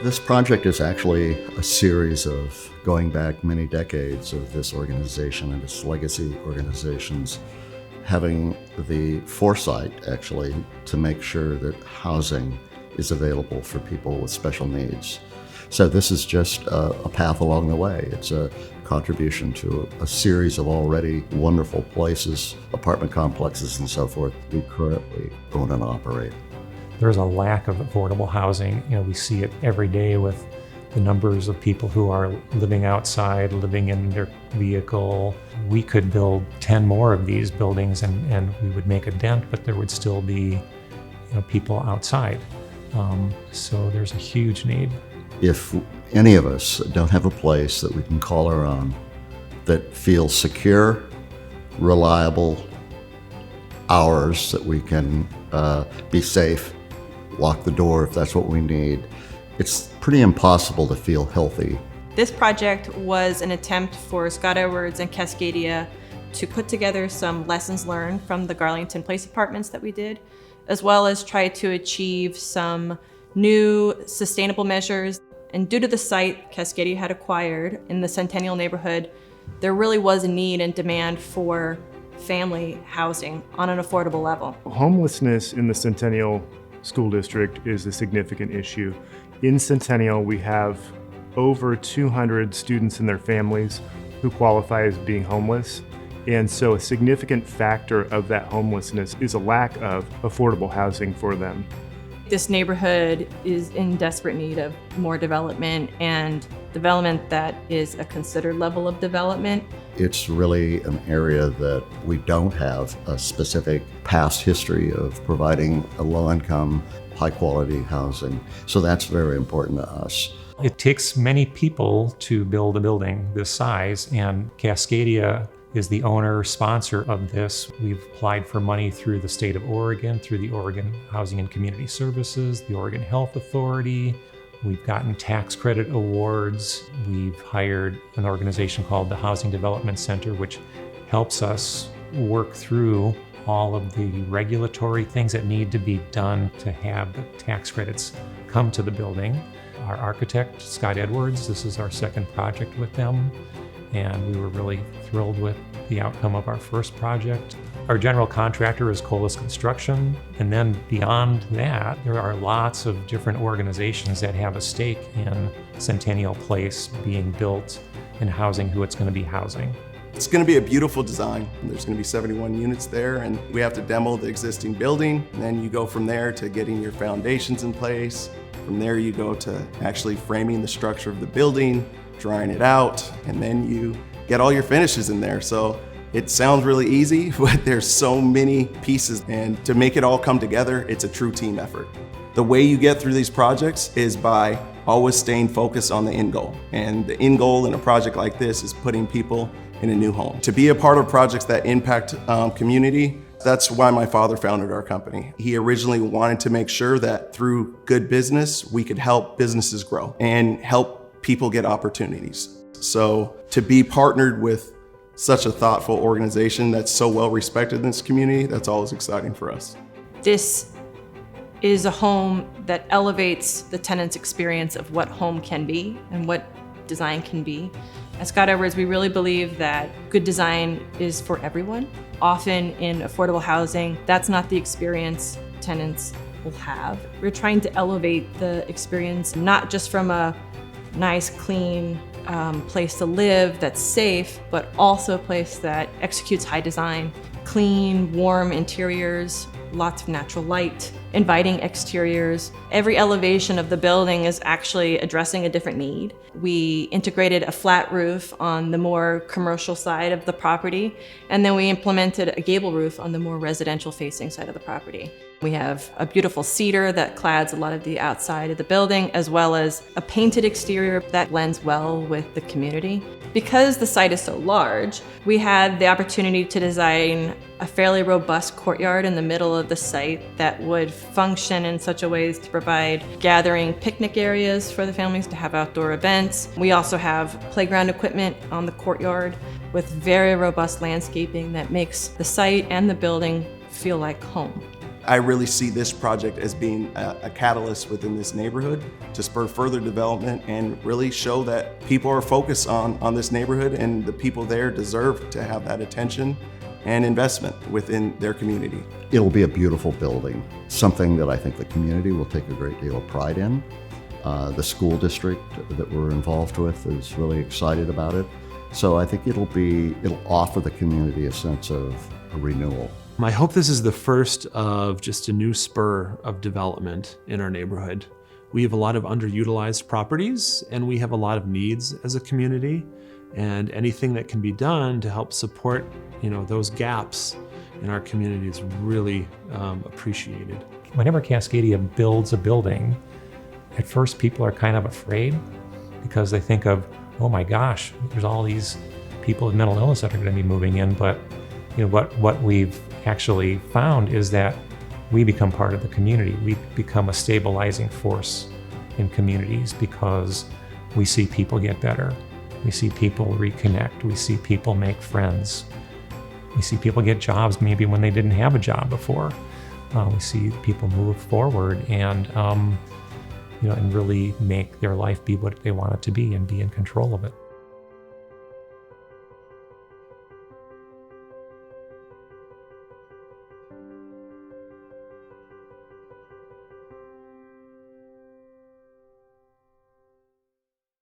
This project is actually a series of going back many decades of this organization and its legacy organizations having the foresight actually to make sure that housing is available for people with special needs. So this is just a path along the way. It's a contribution to a series of already wonderful places, apartment complexes and so forth we currently own and operate. There's a lack of affordable housing. We see it every day with the numbers of people who are living outside, living in their vehicle. We could build 10 more of these buildings and we would make a dent, but there would still be people outside. So there's a huge need. If any of us don't have a place that we can call our own, that feels secure, reliable, ours, that we can be safe, lock the door if that's what we need, it's pretty impossible to feel healthy. This project was an attempt for Scott Edwards and Cascadia to put together some lessons learned from the Garlington Place apartments that we did, as well as try to achieve some new sustainable measures. And due to the site Cascadia had acquired in the Centennial neighborhood, there really was a need and demand for family housing on an affordable level. Homelessness in the Centennial School District is a significant issue. In Centennial, we have over 200 students and their families who qualify as being homeless. And so a significant factor of that homelessness is a lack of affordable housing for them. This neighborhood is in desperate need of more development, and development that is a considered level of development. It's really an area that we don't have a specific past history of providing a low-income, high-quality housing. So that's very important to us. It takes many people to build a building this size, and Cascadia is the owner-sponsor of this. We've applied for money through the state of Oregon, through the Oregon Housing and Community Services, the Oregon Health Authority. We've gotten tax credit awards. We've hired an organization called the Housing Development Center, which helps us work through all of the regulatory things that need to be done to have the tax credits come to the building. Our architect, Scott Edwards, this is our second project with them, and we were really thrilled with the outcome of our first project. Our general contractor is Colas Construction, and then beyond that, there are lots of different organizations that have a stake in Centennial Place being built and housing who it's going to be housing. It's going to be a beautiful design. There's going to be 71 units there, and we have to demo the existing building, and then you go from there to getting your foundations in place. From there you go to actually framing the structure of the building, drying it out, and then you get all your finishes in there. So it sounds really easy, but there's so many pieces, and to make it all come together, it's a true team effort. The way you get through these projects is by always staying focused on the end goal. And the end goal in a project like this is putting people in a new home. To be a part of projects that impact community, that's why my father founded our company. He originally wanted to make sure that through good business, we could help businesses grow and help people get opportunities. So to be partnered with such a thoughtful organization that's so well respected in this community, that's always exciting for us. This is a home that elevates the tenant's experience of what home can be and what design can be. At Scott Edwards, we really believe that good design is for everyone. Often in affordable housing, that's not the experience tenants will have. We're trying to elevate the experience, not just from a nice, clean place to live that's safe, but also a place that executes high design, clean, warm interiors, lots of natural light, inviting exteriors. Every elevation of the building is actually addressing a different need. We integrated a flat roof on the more commercial side of the property, and then we implemented a gable roof on the more residential facing side of the property. We have a beautiful cedar that clads a lot of the outside of the building, as well as a painted exterior that blends well with the community. Because the site is so large, we had the opportunity to design a fairly robust courtyard in the middle of the site that would function in such a way as to provide gathering picnic areas for the families to have outdoor events. We also have playground equipment on the courtyard with very robust landscaping that makes the site and the building feel like home. I really see this project as being a catalyst within this neighborhood to spur further development and really show that people are focused on this neighborhood, and the people there deserve to have that attention and investment within their community. It'll be a beautiful building, something that I think the community will take a great deal of pride in. The school district that we're involved with is really excited about it. So I think it'll offer the community a sense of a renewal. I hope this is the first of just a new spur of development in our neighborhood. We have a lot of underutilized properties, and we have a lot of needs as a community, and anything that can be done to help support, those gaps in our community is really appreciated. Whenever Cascadia builds a building, at first people are kind of afraid because they think of, oh my gosh, there's all these people with mental illness that are going to be moving in. But what we've actually found is that we become part of the community. We become a stabilizing force in communities because we see people get better. We see people reconnect. We see people make friends. We see people get jobs maybe when they didn't have a job before. We see people move forward and and really make their life be what they want it to be and be in control of it.